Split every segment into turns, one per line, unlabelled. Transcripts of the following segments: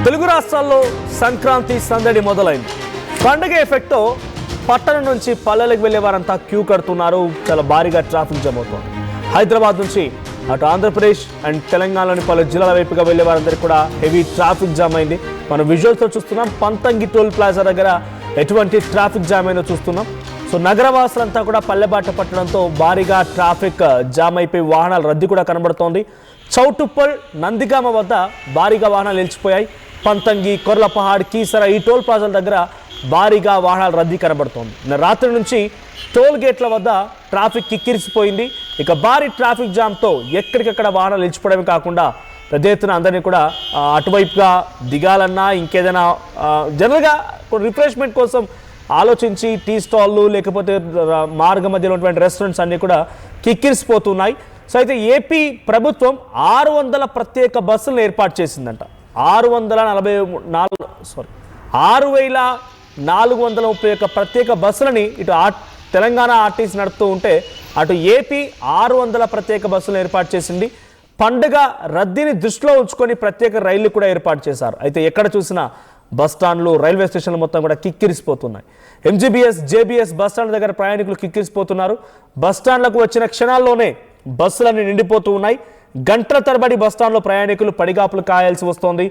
తెలుగు రాష్ట్రాల్లో సంక్రాంతి సందడి మొదలైంది. పండుగ ఎఫెక్ట్తో పట్టణం నుంచి పల్లెలకు వెళ్లే వారంతా క్యూ కడుతున్నారు. చాలా భారీగా ట్రాఫిక్ జామ్ అవుతోంది. హైదరాబాద్ నుంచి అటు ఆంధ్రప్రదేశ్ అండ్ తెలంగాణలోని పలు జిల్లాల వైపుగా వెళ్లే వారందరికీ కూడా హెవీ ట్రాఫిక్ జామ్ అయింది. మనం విజువల్స్తో చూస్తున్నాం. పంతంగి టోల్ ప్లాజా దగ్గర ఎటువంటి ట్రాఫిక్ జామ్ అయినా చూస్తున్నాం. సో నగరవాసులంతా కూడా పల్లెబాట పట్టడంతో భారీగా ట్రాఫిక్ జామ్ అయిపోయి వాహనాల రద్దీ కూడా కనబడుతోంది. చౌటుప్పల్ నందిగామ వద్ద భారీగా వాహనాలు నిలిచిపోయాయి. పంతంగి, కొర్లపహాడ్, కీసర ఈ టోల్ ప్లాజాల దగ్గర భారీగా వాహనాల రద్దీ కనబడుతోంది. రాత్రి నుంచి టోల్ గేట్ల వద్ద ట్రాఫిక్ కిక్కిరిసిపోయింది. ఇక భారీ ట్రాఫిక్ జామ్తో ఎక్కడికక్కడ వాహనాలు నిలిచిపోవడమే కాకుండా పెద్ద ఎత్తున అందరినీ కూడా అటువైపుగా దిగాలన్నా ఇంకేదైనా జనరల్గా రిఫ్రెష్మెంట్ కోసం ఆలోచించి టీ స్టాళ్ళు లేకపోతే మార్గ మధ్యలో ఉన్నటువంటి రెస్టారెంట్స్ అన్నీ కూడా కిక్కిరిసిపోతున్నాయి. సో అయితే ఏపీ ప్రభుత్వం 600 ప్రత్యేక బస్సులను ఏర్పాటు చేసిందంట. 6,431 ప్రత్యేక బస్సులని ఇటు తెలంగాణ ఆర్టీసీ నడుపుతూ ఉంటే అటు ఏపీ 600 ప్రత్యేక బస్సులను ఏర్పాటు చేసింది. పండుగ రద్దీని దృష్టిలో ఉంచుకొని ప్రత్యేక రైళ్లు కూడా ఏర్పాటు చేశారు. అయితే ఎక్కడ చూసినా బస్టాండ్లు, రైల్వే స్టేషన్లు మొత్తం కూడా కిక్కిరిసిపోతున్నాయి. ఎంజీబీఎస్, జేబీఎస్ బస్టాండ్ దగ్గర ప్రయాణికులు కిక్కిరిసిపోతున్నారు. బస్టాండ్లకు వచ్చిన క్షణాల్లోనే బస్సులన్నీ నిండిపోతూ ఉన్నాయి. గంటల తరబడి బస్టాండ్లో ప్రయాణికులు పడిగాపులు కాయాల్సి వస్తోంది.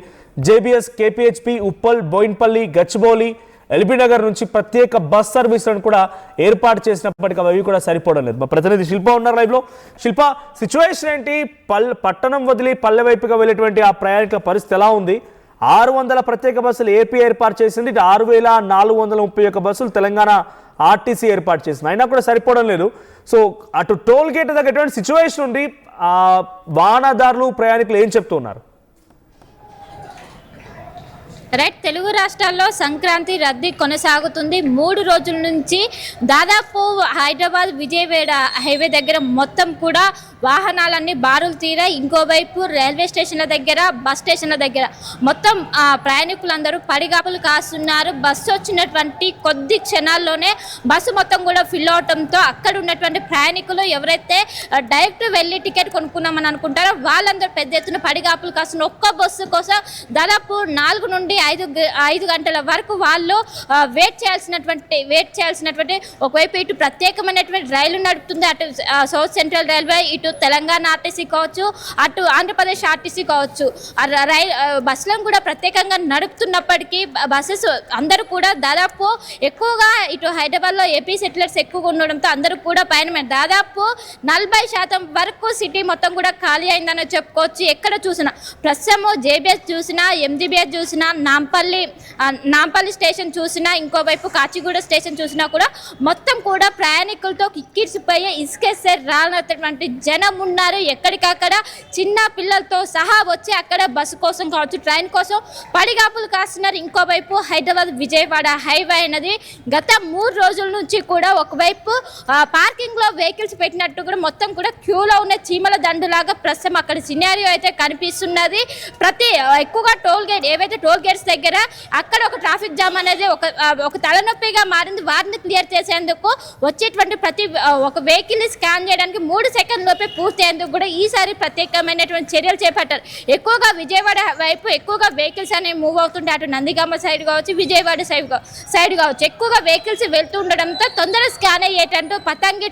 జేబీఎస్, కేపీహెచ్పి, ఉప్పల్, బోయిన్పల్లి, గచ్చిబౌలి, ఎల్బీనగర్ నుంచి ప్రత్యేక బస్ సర్వీసులను కూడా ఏర్పాటు చేసినప్పటికీ అవి కూడా సరిపోవడం లేదు. మా ప్రతినిధి శిల్ప ఉన్నారు లైవ్లో. శిల్ప, సిచ్యువేషన్ ఏంటి? పట్టణం వదిలి పల్లె వైపుగా వెళ్ళేటువంటి ఆ ప్రయాణికుల పరిస్థితి ఎలా ఉంది? 600 ప్రత్యేక బస్సులు ఏపీ ఏర్పాటు చేసింది. 6,431 బస్సులు తెలంగాణ ఆర్టీసీ ఏర్పాటు చేసింది. అయినా కూడా సరిపోవడం లేదు. సో అటు టోల్ గేట్ దగ్గర ఎటువంటి సిచ్యువేషన్ ఉంది? వాహనదారులు, ప్రయాణికులు ఏం చెప్తున్నారు?
రైట్, తెలుగు రాష్ట్రాల్లో సంక్రాంతి రద్దీ కొనసాగుతుంది. 3 రోజుల నుంచి దాదాపు హైదరాబాద్ విజయవాడ హైవే దగ్గర మొత్తం కూడా వాహనాలన్నీ బారులు తీరాయి. ఇంకోవైపు రైల్వే స్టేషన్ల దగ్గర, బస్ స్టేషన్ల దగ్గర మొత్తం ప్రయాణికులందరూ పడిగాపులు కాస్తున్నారు. బస్సు వచ్చినటువంటి కొద్ది క్షణాల్లోనే బస్సు మొత్తం కూడా ఫిల్ అవడంతో అక్కడ ఉన్నటువంటి ప్రయాణికులు ఎవరైతే డైరెక్ట్ వెళ్ళి టికెట్ కొనుక్కున్నామని అనుకుంటారో వాళ్ళందరూ పెద్ద ఎత్తున పడిగాపులు కాస్తున్నారు. ఒక్క బస్సు కోసం దాదాపు 4 నుండి 5 గంటల వరకు వాళ్ళు వెయిట్ చేయాల్సినటువంటి ఒకవైపు ఇటు ప్రత్యేకమైనటువంటి రైలు నడుపుతుంది. అటు సౌత్ సెంట్రల్ రైల్వే, ఇటు తెలంగాణ ఆర్టీసీ కావచ్చు, అటు ఆంధ్రప్రదేశ్ ఆర్టీసీ కావచ్చు. బస్సులను కూడా ప్రత్యేకంగా నడుపుతున్నప్పటికీ బస్సెస్ అందరూ కూడా దాదాపు ఎక్కువగా ఇటు హైదరాబాద్లో ఏపీ సెటిలర్స్ ఎక్కువగా ఉండడంతో అందరూ కూడా పయనమే. దాదాపు 40% వరకు సిటీ మొత్తం కూడా ఖాళీ అయిందని చెప్పుకోవచ్చు. ఎక్కడ చూసినా ప్రస్తుతం జేబీఎస్ చూసినా, ఎంజీబీఎస్ చూసినా, నాంపల్లి స్టేషన్ చూసినా, ఇంకోవైపు కాచిగూడ స్టేషన్ చూసినా కూడా మొత్తం కూడా ప్రయాణికులతో కిక్కిరిసిపోయే ఇసుకేసే రానటువంటి జనం ఉన్నారు. ఎక్కడికక్కడ చిన్న పిల్లలతో సహా వచ్చి అక్కడ బస్సు కోసం కావచ్చు, ట్రైన్ కోసం పడిగాపులు కాస్తున్నారు. ఇంకోవైపు హైదరాబాద్ విజయవాడ హైవే అనేది గత 3 రోజుల నుంచి కూడా ఒకవైపు పార్కింగ్ లో వెహికల్స్ పెట్టినట్టు కూడా మొత్తం కూడా క్యూలో ఉన్న చీమల దండులాగా ప్రస్తుతం అక్కడ సినారియో అయితే కనిపిస్తున్నది. ఎక్కువగా టోల్ గేట్ ఏవైతే టోల్ గేట్స్ దగ్గర అక్కడ ఒక ట్రాఫిక్ జామ్ అనేది ఒక తలనొప్పిగా మారింది. వారిని క్లియర్ చేసేందుకు వచ్చేటువంటి ప్రతి ఒక వెహికల్ స్కాన్ చేయడానికి 3 సెకండ్ల లోపే పూర్తయ్యేందుకు కూడా ఈసారి ప్రత్యేకమైనటువంటి చర్యలు చేపట్టారు. ఎక్కువగా విజయవాడ వైపు ఎక్కువగా వెహికల్స్ అనేవి మూవ్ అవుతుంటే అటు నందిగామ సైడ్ కావచ్చు, విజయవాడ సైడ్ కావచ్చు ఎక్కువగా వెహికల్స్ వెళ్తూ ఉండడంతో తొందరగా స్కాన్ అయ్యేటట్టు పతంగి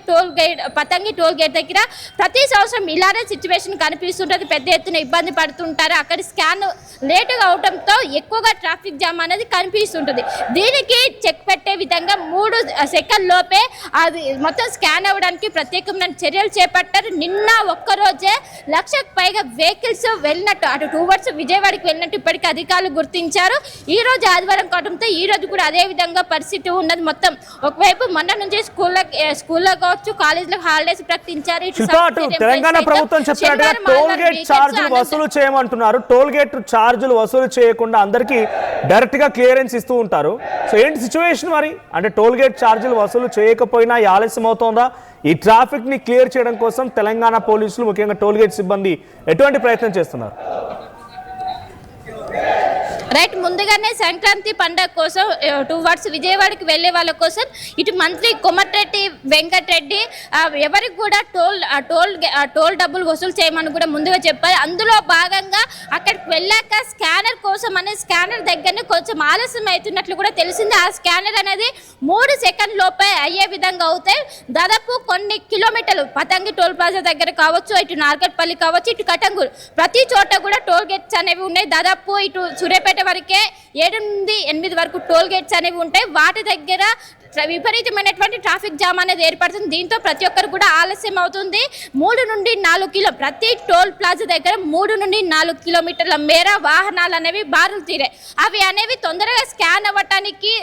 టోల్ గేట్ దగ్గర ప్రతి సంవత్సరం ఇలానే సిచ్యువేషన్ కనిపిస్తుంటుంది. పెద్ద ఎత్తున ఇబ్బంది పడుతుంటారు. అక్కడ స్కాన్ లేటుగా అవడంతో ఎక్కువగా ట్రాఫిక్ జామ్ అనేది కనిపిస్తుంటుంది. దీనికి చెక్ పెట్టే విధంగా 3 సెకండ్ లోపే అది మొత్తం స్కాన్ అవ్వడానికి ప్రత్యేకమైన చర్యలు చేపట్టారు. నిన్న ఒక్కరోజే 1,00,000కు పైగా వెహికల్స్ వెళ్ళినట్టు అటు టూవర్డ్స్ విజయవాడకి వెళ్ళినట్టు ఇప్పటికీ అధికారులు గుర్తించారు. ఈ రోజు ఆదివారం కావడంతో ఈ రోజు కూడా అదే విధంగా పరిస్థితి ఉన్నది. మొత్తం ఒకవైపు మొన్న నుంచి స్కూల్లో కావచ్చు, కాలేజీలకు హాలిడేస్ ప్రకటించారు.
తెలంగాణ ప్రభుత్వం చెప్పినట్టుగా టోల్ గేట్ ఛార్జీలు వసూలు చేయమంటున్నారు. టోల్ గేట్ ఛార్జీలు వసూలు చేయకుండా అందరికీ డైరెక్ట్ గా క్లియరెన్స్ ఇస్తూ ఉంటారు. సో ఏంటి సిచ్యువేషన్ మరి? అంటే టోల్ గేట్ ఛార్జీలు వసూలు చేయకపోయినా ఆలస్యం అవుతోందా? ఈ ట్రాఫిక్ ని క్లియర్ చేయడం కోసం తెలంగాణ పోలీసులు, ముఖ్యంగా టోల్ గేట్ సిబ్బంది ఎటువంటి ప్రయత్నం చేస్తున్నారు?
రైట్, ముందుగానే సంక్రాంతి పండుగ కోసం టువర్డ్స్ విజయవాడకి వెళ్ళే వాళ్ళ కోసం ఇటు మంత్రి కోమటిరెడ్డి వెంకటరెడ్డి ఎవరికి కూడా టోల్ డబ్బులు వసూలు చేయమని కూడా ముందుగా చెప్పారు. అందులో భాగంగా అక్కడికి వెళ్ళాక స్కానర్ కోసం అనే స్కానర్ దగ్గరనే కొంచెం ఆలస్యం అవుతున్నట్లు కూడా తెలిసింది. ఆ స్కానర్ అనేది 3 సెకండ్ లోపే అయ్యే విధంగా అవుతాయి. దాదాపు కొన్ని కిలోమీటర్లు పతంగి టోల్ ప్లాజా దగ్గర కావచ్చు, ఇటు నార్కట్పల్లి కావచ్చు, ఇటు కటంగూరు ప్రతి చోట కూడా టోల్ గేట్స్ అనేవి ఉన్నాయి. దాదాపు ఇటు సూర్యాపేట వరకే 7 నుండి 8 వరకు టోల్ గేట్స్ అనేవి ఉంటాయి. వాటి దగ్గర విపరీతమైనటువంటి ట్రాఫిక్ జామ్ అనేది ఏర్పడుతుంది. దీంతో ప్రతి ఒక్కరు కూడా ఆలస్యం అవుతుంది. 3 నుండి 4 ప్రతి టోల్ ప్లాజా దగ్గర 3 నుండి 4 కిలోమీటర్ల మేర వాహనాలు అనేవి బారులు తీరాయి. అవి అనేవి తొందరగా స్కాన్ అవ్వడానికి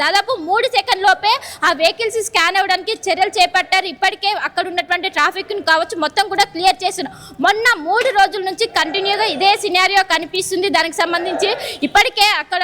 దాదాపు 3 సెకండ్ లోపే ఆ వెహికల్స్ స్కాన్ అవ్వడానికి చర్యలు చేపట్టారు. ఇప్పటికే అక్కడ ఉన్నటువంటి ట్రాఫిక్ కావచ్చు మొత్తం కూడా క్లియర్ చేస్తున్నారు. మొన్న 3 రోజుల నుంచి కంటిన్యూగా ఇదే సినారియో కనిపిస్తుంది. దానికి సంబంధించి ఇప్పటికే అక్కడ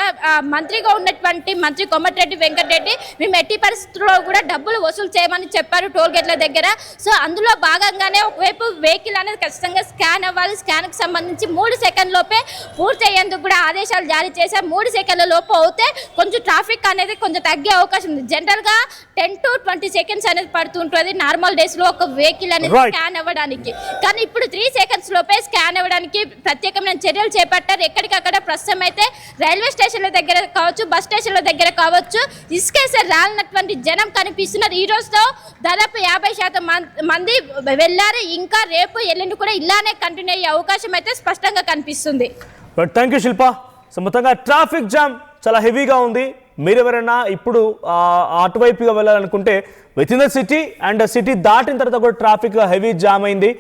మంత్రిగా ఉన్నటువంటి మంత్రి కోమటిరెడ్డి వెంకటరెడ్డి మేము ఎట్టి పరిస్థితుల్లో కూడా డబ్బులు వసూలు చేయమని చెప్పారు టోల్ గేట్ల దగ్గర. సో అందులో భాగంగానే ఒకవైపు వెహికల్ అనేది ఖచ్చితంగా స్కాన్ అవ్వాలి. స్కాన్కి సంబంధించి 3 సెకండ్ లోపే పూర్తి అయ్యేందుకు కూడా ఆదేశాలు జారీ చేశారు. 3 సెకండ్ల లోపు అవుతే కొంచెం ట్రాఫిక్ అనేది కొంచెం తగ్గే అవకాశం ఉంది. జనరల్గా 10 to 20 సెకండ్స్ అనేది పడుతుంటుంది నార్మల్ డేస్ లో ఒక వెహికల్ అనేది స్కాన్ అవ్వడానికి. కానీ ఇప్పుడు 3 సెకండ్స్ లోపే స్కాన్ అవ్వడానికి ప్రత్యేకమైన చర్యలు చేపట్టారు. ఎక్కడికక్కడ ప్రస్తుతం అయితే రైల్వే స్టేషన్ల దగ్గర కావచ్చు, బస్ స్టేషన్ల దగ్గర కావచ్చు ఇసుకేసే రాలినటువంటి జనం కనిపిస్తున్నారు. ఈ రోజుతో దాదాపు 50% మంది వెళ్ళారు. ఇంకా రేపు ఎల్లుండి కూడా ఇలానే కంటిన్యూ అయ్యే అవకాశం అయితే స్పష్టంగా కనిపిస్తుంది.
Thank you Shilpa. సో మొత్తంగా ట్రాఫిక్ జామ్ చాలా హెవీగా ఉంది. మీరు ఎవరైనా ఇప్పుడు అటువైపుగా వెళ్ళాలనుకుంటే with in the city and city దాటిన తర్వాత కూడా ట్రాఫిక్ హెవీ జామ్ అయింది.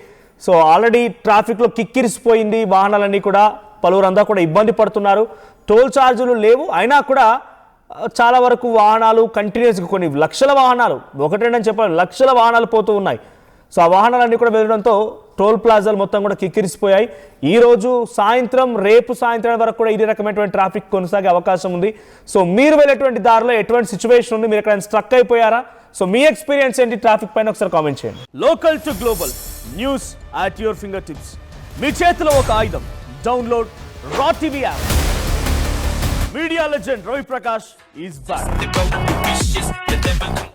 సో ఆల్రెడీ ట్రాఫిక్లో కిక్కిరిసిపోయింది. వాహనాలన్నీ కూడా పలువురంతా కూడా ఇబ్బంది పడుతున్నారు. టోల్ ఛార్జీలు లేవు అయినా కూడా చాలా వరకు వాహనాలు కంటిన్యూస్గా కొన్ని లక్షల వాహనాలు, ఒకటేనని చెప్పాలి, లక్షల వాహనాలు పోతూ ఉన్నాయి. సో ఆ వాహనాలన్నీ కూడా వెళ్ళడంతో టోల్ ప్లాజాలు మొత్తం కూడా కిక్కిరిసిపోయాయి. ఈరోజు సాయంత్రం, రేపు సాయంత్రం వరకు కూడా ఇదే రకమైనటువంటి ట్రాఫిక్ కొనసాగే అవకాశం ఉంది. సో మీరు వెళ్ళేటువంటి దారిలో ఎటువంటి సిచ్యువేషన్ ఉంది, మీరు ఎక్కడైనా స్ట్రక్ అయిపోయారా? సో మీ ఎక్స్పీరియన్స్ ఏంటి ట్రాఫిక్ పైన ఒకసారి కామెంట్ చేయండి. Local to global news at your fingertips. మీ చేతిలో ఒక ఆయుధం. Download Raw TV app. Media legend Ravi Prakash is back.